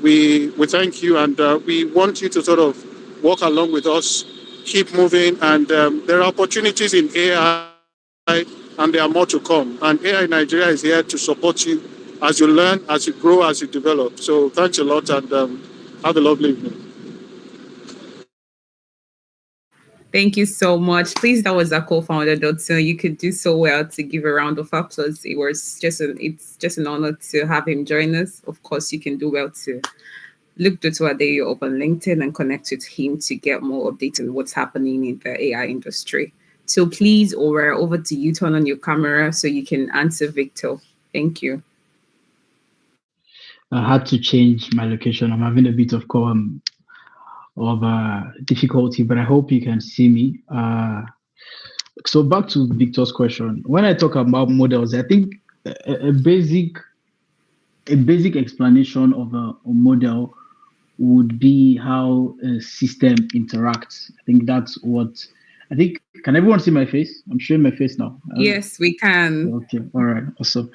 we thank you, and we want you to sort of walk along with us, keep moving, and there are opportunities in AI, and there are more to come. And AI Nigeria is here to support you as you learn, as you grow, as you develop. So thanks a lot, and have a lovely evening. Thank you so much. Please, that was our co-founder, Dotson. You could do so well to give a round of applause. It's just an honor to have him join us. Of course, you can do well to look Dr. Adeo up on LinkedIn and connect with him to get more updates on what's happening in the AI industry. So please, over to you, turn on your camera so you can answer Victor. Thank you. I had to change my location. I'm having a bit of difficulty, but I hope you can see me. So back to Victor's question. When I talk about models, I think a basic explanation of a model would be how a system interacts. I think that's what I think. Can everyone see my face? I'm showing my face now. Yes, we can. Okay, all right. Also,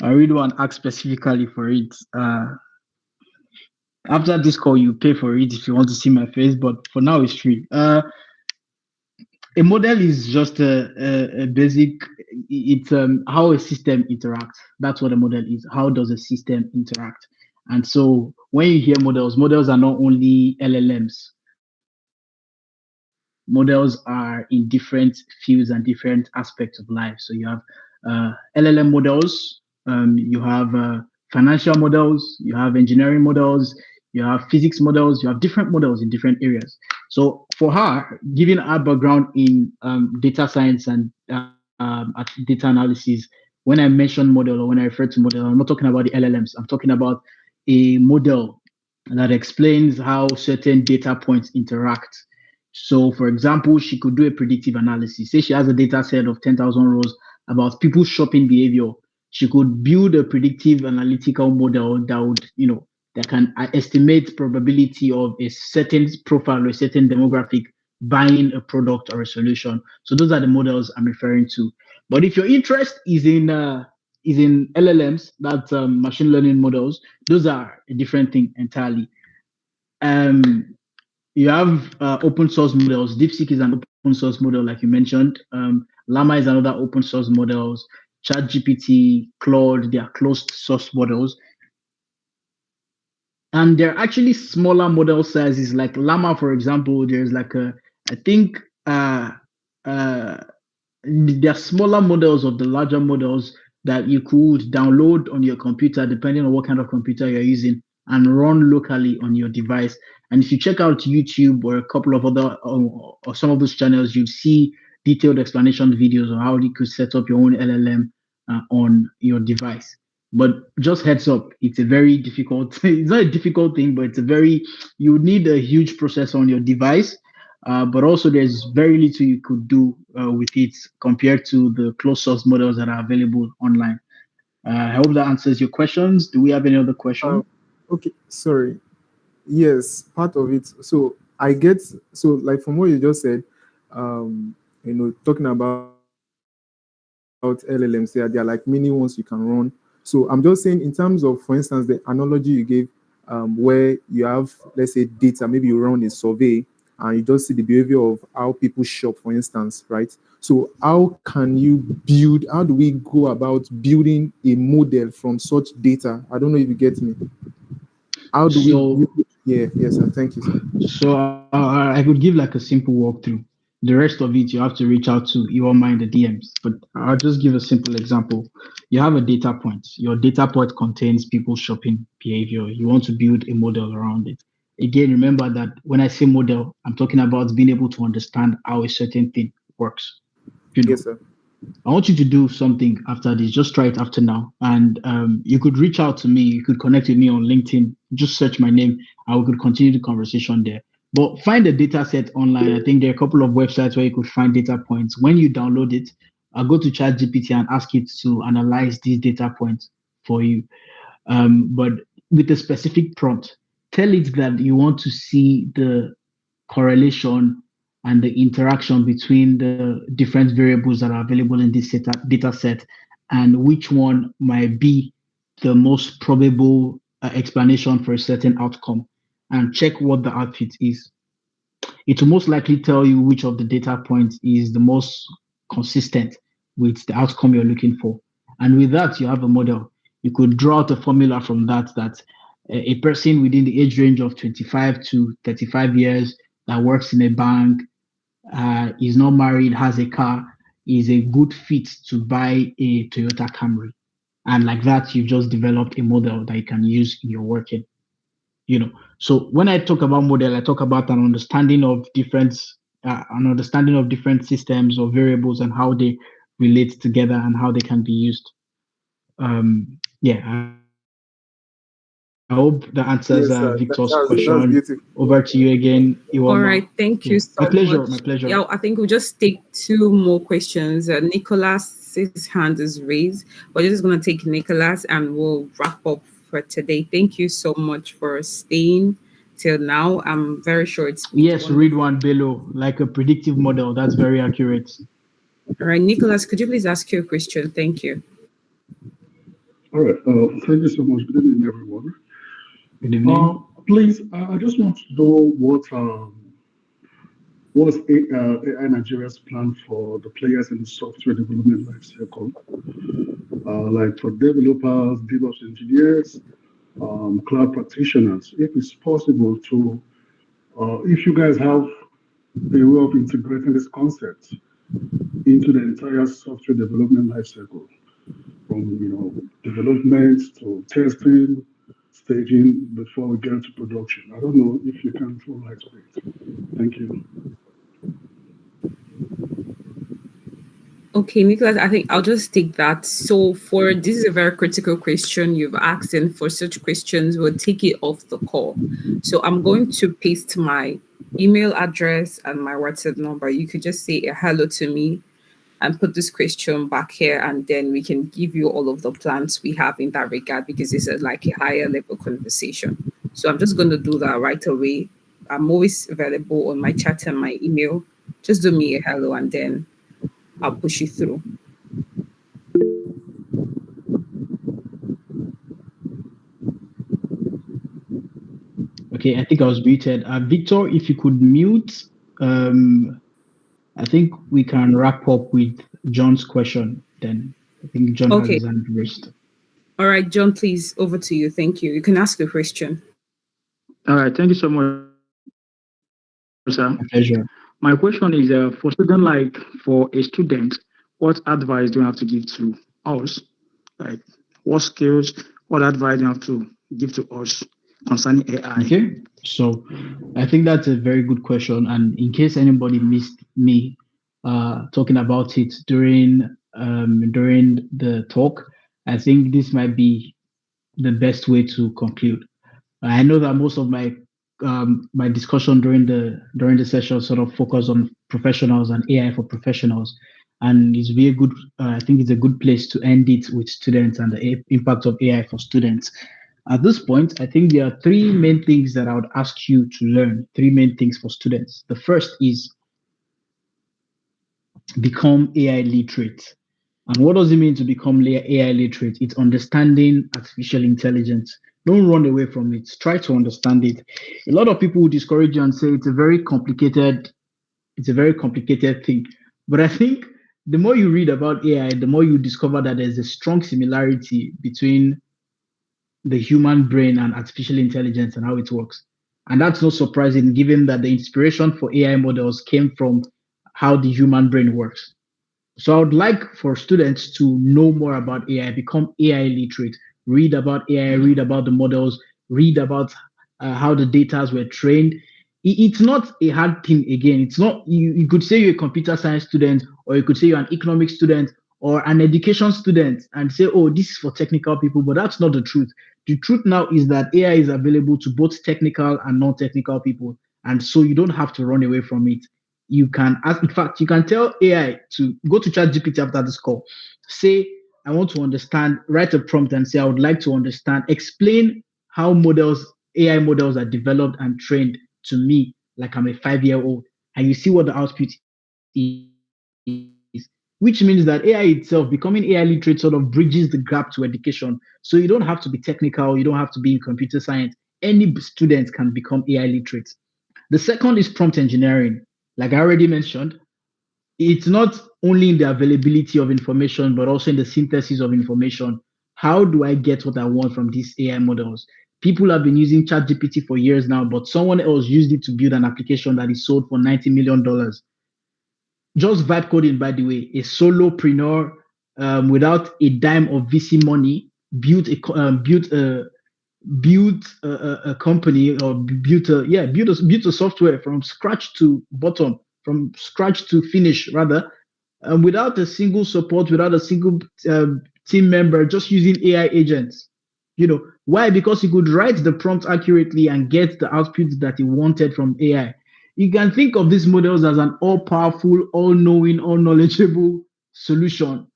I really want to ask specifically for it. After this call, you pay for it if you want to see my face, but for now, it's free. A model is just a basic. It's how a system interacts. That's what a model is. How does a system interact? And so when you hear models are not only LLMs. Models are in different fields and different aspects of life. So you have LLM models, you have financial models, you have engineering models, you have physics models, you have different models in different areas. So for her, given her background in data science and at data analysis, when I mention model or when I refer to model, I'm not talking about the LLMs. I'm talking about a model that explains how certain data points interact. So, for example, she could do a predictive analysis. Say she has a data set of 10,000 rows about people's shopping behavior. She could build a predictive analytical model that would, that can estimate probability of a certain profile or a certain demographic buying a product or a solution. So those are the models I'm referring to. But if your interest is in LLMs, that's machine learning models, those are a different thing entirely. You have open source models. DeepSeek is an open source model, like you mentioned. Llama is another open source models. ChatGPT, Claude, they are closed source models. And they're actually smaller model sizes. Like Llama, for example, there's like I think there are smaller models of the larger models that you could download on your computer, depending on what kind of computer you're using, and run locally on your device. And if you check out YouTube or a couple of other or some of those channels, you'd see detailed explanation videos on how you could set up your own LLM on your device. But just heads up, it's a very difficult. It's not a difficult thing, but it's a very you would need a huge processor on your device. But also, there's very little you could do with it compared to the closed source models that are available online. I hope that answers your questions. Do we have any other question? Okay, sorry. Yes, part of it. So I get, so like from what you just said, talking about LLMs, there are like many ones you can run. So I'm just saying, in terms of, for instance, the analogy you gave, where you have, let's say, data, maybe you run a survey and you just see the behavior of how people shop, for instance, right? So how do we go about building a model from such data? I don't know if you get me. How do we? So, Yeah, yes, sir. Thank you, sir. I could give like a simple walkthrough. The rest of it, you have to reach out to your mind the DMs. But I'll just give a simple example. You have a data point. Your data point contains people's shopping behavior. You want to build a model around it. Again, remember that when I say model, I'm talking about being able to understand how a certain thing works. You know, Yes, sir. I want you to do something after this. Just try it after now. And you could reach out to me. You could connect with me on LinkedIn. Just search my name and we could continue the conversation there. But find a data set online. I think there are a couple of websites where you could find data points. When you download it, I'll go to ChatGPT and ask it to analyze these data points for you. But with a specific prompt, tell it that you want to see the correlation and the interaction between the different variables that are available in this data set and which one might be the most probable explanation for a certain outcome and check what the output is. It will most likely tell you which of the data points is the most consistent with the outcome you're looking for. And with that, you have a model. You could draw out a formula from that a person within the age range of 25 to 35 years that works in a bank, is not married, has a car, is a good fit to buy a Toyota Camry. And like that, you've just developed a model that you can use in your working. So when I talk about model, I talk about an understanding of different systems or variables and how they relate together and how they can be used. Yeah, I hope that answers Yes, sir. Victor's That's question. beautiful. Over to you again, All Iwama. right, thank Yeah, you so my pleasure. much. My pleasure. Yeah, I think we'll just take two more questions. Nicholas's hand is raised. We're just going to take Nicholas and we'll wrap up for today. Thank you so much for staying till now. I'm very sure it's been Yes, read wonderful. one below, like a predictive model. That's very accurate. All right, Nicholas, could you please ask your question? Thank you. All right. Thank you so much. Good evening, everyone. Good evening. Please, I just want to know what is AI Nigeria's plan for the players in the software development life cycle, like for developers, DevOps engineers, cloud practitioners. If it's possible to, if you guys have a way of integrating this concept into the entire software development life cycle, from development to testing, staging before we get to production. I don't know if you can throw light on it. Thank you. Okay, Nicholas, I think I'll just take that. So for this is a very critical question you've asked, and for such questions, we'll take it off the call. So I'm going to paste my email address and my WhatsApp number. You could just say a hello to me and put this question back here, and then we can give you all of the plans we have in that regard because it's like a higher level conversation. So I'm just going to do that right away. I'm always available on my chat and my email. Just do me a hello, and then I'll push you through. Okay, I think I was muted. Victor, if you could mute, I think we can wrap up with John's question. Then I think John has Okay. his hand raised. All right, John, please, over to you. Thank you. You can ask a question. All right, thank you so much, sir. My pleasure. My question is for student, like for a student, what advice do you have to give to us? Like what skills, what advice do you have to give to us concerning AI? Okay, so I think that's a very good question. And in case anybody missed me talking about it during the talk, I think this might be the best way to conclude. I know that most of my discussion during the session sort of focus on professionals and AI for professionals, and it's really good. I think it's a good place to end it with students and the impact of AI for students. At this point, I think there are three main things that I would ask you to learn. Three main things for students. The first is become AI literate. And what does it mean to become AI literate? It's understanding artificial intelligence. Don't run away from it. Try to understand it. A lot of people will discourage you and say it's a very complicated thing. But I think the more you read about AI, the more you discover that there's a strong similarity between the human brain and artificial intelligence and how it works. And that's not surprising given that the inspiration for AI models came from how the human brain works. So I would like for students to know more about AI, become AI literate, read about AI, read about the models, read about how the data were trained. It's not a hard thing again. It's not, you could say you're a computer science student, or you could say you're an economics student or an education student and say, oh, this is for technical people, but that's not the truth. The truth now is that AI is available to both technical and non-technical people. And so you don't have to run away from it. You can ask, in fact, you can tell AI to go to ChatGPT after this call. Say, I want to understand, write a prompt and say, I would like to understand, explain how AI models are developed and trained to me like I'm a 5-year-old. And you see what the output is, which means that AI itself, becoming AI literate, sort of bridges the gap to education. So you don't have to be technical, you don't have to be in computer science. Any student can become AI literate. The second is prompt engineering. Like I already mentioned, it's not only in the availability of information, but also in the synthesis of information. How do I get what I want from these AI models? People have been using ChatGPT for years now, but someone else used it to build an application that is sold for $90 million. Just vibe coding, by the way, a solopreneur without a dime of VC money built a company, or built a software from scratch to bottom, from scratch to finish rather, without a single support, without a single team member, just using AI agents. Why? Because he could write the prompt accurately and get the output that he wanted from AI. You can think of these models as an all-powerful, all-knowing, all-knowledgeable solution,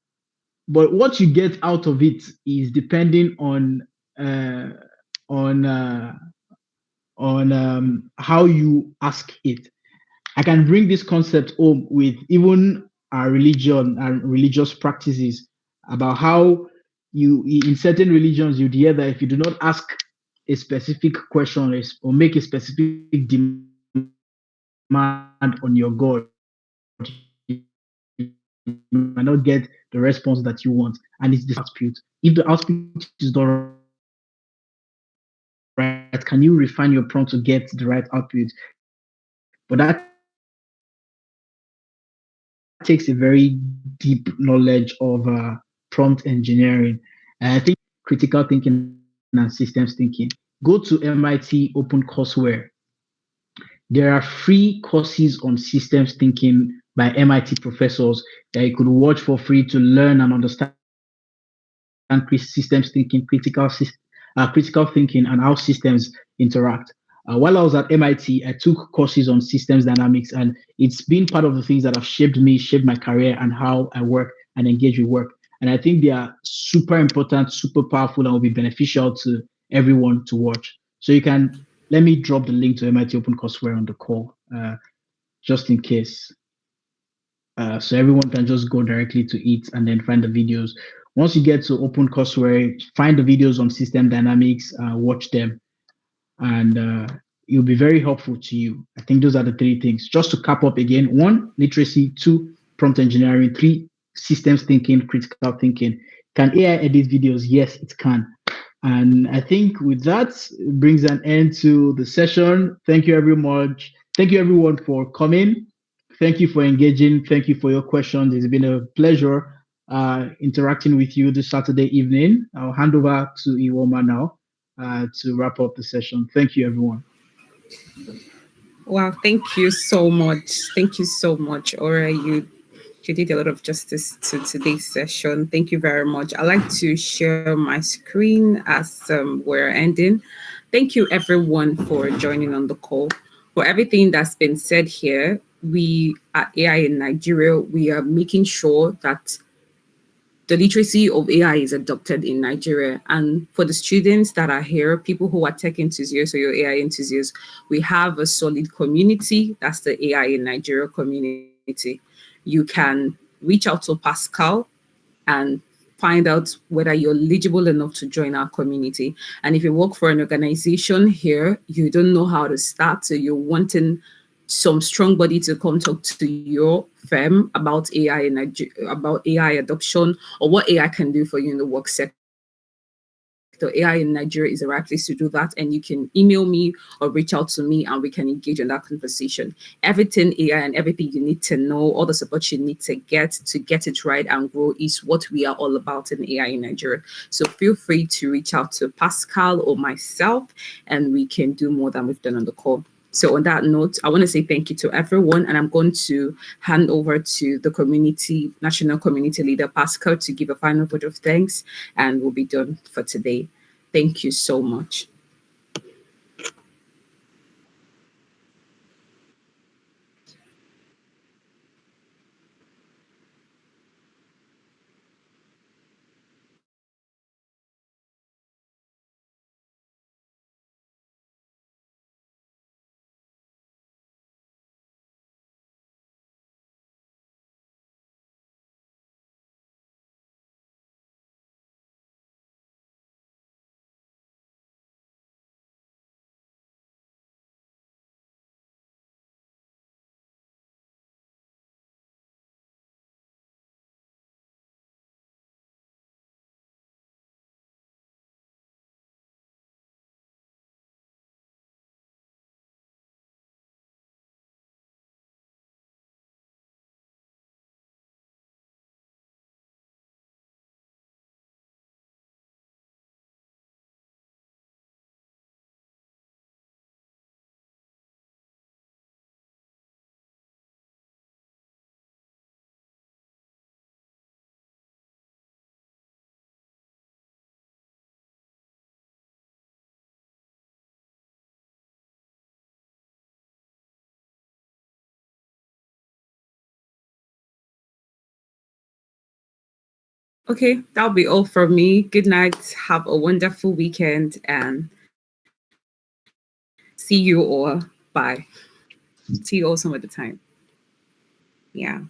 but what you get out of it is depending uh, on uh, on how you ask it. I can bring this concept home with even our religion and religious practices, about how you, in certain religions, you'd hear that if you do not ask a specific question or make a specific demand on your God, you might not get the response that you want. And it's the same with AI. You can ask it a specific output. If the output is not right, can you refine your prompt to get the right output? But that takes a very deep knowledge of prompt engineering. And I think critical thinking and systems thinking. Go to MIT Open Courseware. There are free courses on systems thinking, critical thinking, and how systems interact. While I was at MIT, I took courses on systems thinking by MIT professors that you could watch for free to learn and understand systems thinking, critical thinking, and how systems interact. While I was at MIT, I took courses on systems dynamics, and it's been part of the things that have shaped me, shaped my career, and how I work and engage with work. And I think they are super important, super powerful, and will be beneficial to everyone to watch. So you can let me drop the link to MIT Open Courseware on the call, just in case. So everyone can just go directly to it and then find the videos. Once you get to Open Courseware, find the videos on system dynamics, watch them, and it'll be very helpful to you. I think those are the three things. Just to cap up again: one, literacy; two, prompt engineering; three, systems thinking, critical thinking. Can AI edit videos? Yes, it can. And I think with that, it brings an end to the session. Thank you very much. Thank you everyone for coming. Thank you for engaging. Thank you for your questions. It's been a pleasure interacting with you this Saturday evening. I'll hand over to Iwoma now. to wrap up the session. Thank you, everyone. Wow, thank you so much. Thank you so much, Ora. You did a lot of justice to today's session. Thank you very much. I'd like to share my screen as we're ending. Thank you, everyone, for joining on the call. For everything that's been said here, we at AI in Nigeria, we are making sure that the literacy of AI is adopted in Nigeria. And for the students that are here, people who are tech enthusiasts or your AI enthusiasts, we have a solid community. That's the AI in Nigeria community. You can reach out to Pascal and find out whether you're eligible enough to join our community. And if you work for an organization here, you don't know how to start, so you're wanting some strong body to come talk to your firm about AI and about AI adoption or what AI can do for you in the work sector. AI in Nigeria is the right place to do that, and you can email me or reach out to me and we can engage in that conversation. Everything AI and everything you need to know, all the support you need to get it right and grow is what we are all about in AI in Nigeria. So feel free to reach out to Pascal or myself and we can do more than we've done on the call. So on that note, I want to say thank you to everyone, and I'm going to hand over to the national community leader, Pascal, to give a final vote of thanks, and we'll be done for today. Thank you so much. Okay, that'll be all from me. Good night. Have a wonderful weekend and see you all. Bye. See you all some other time. Yeah.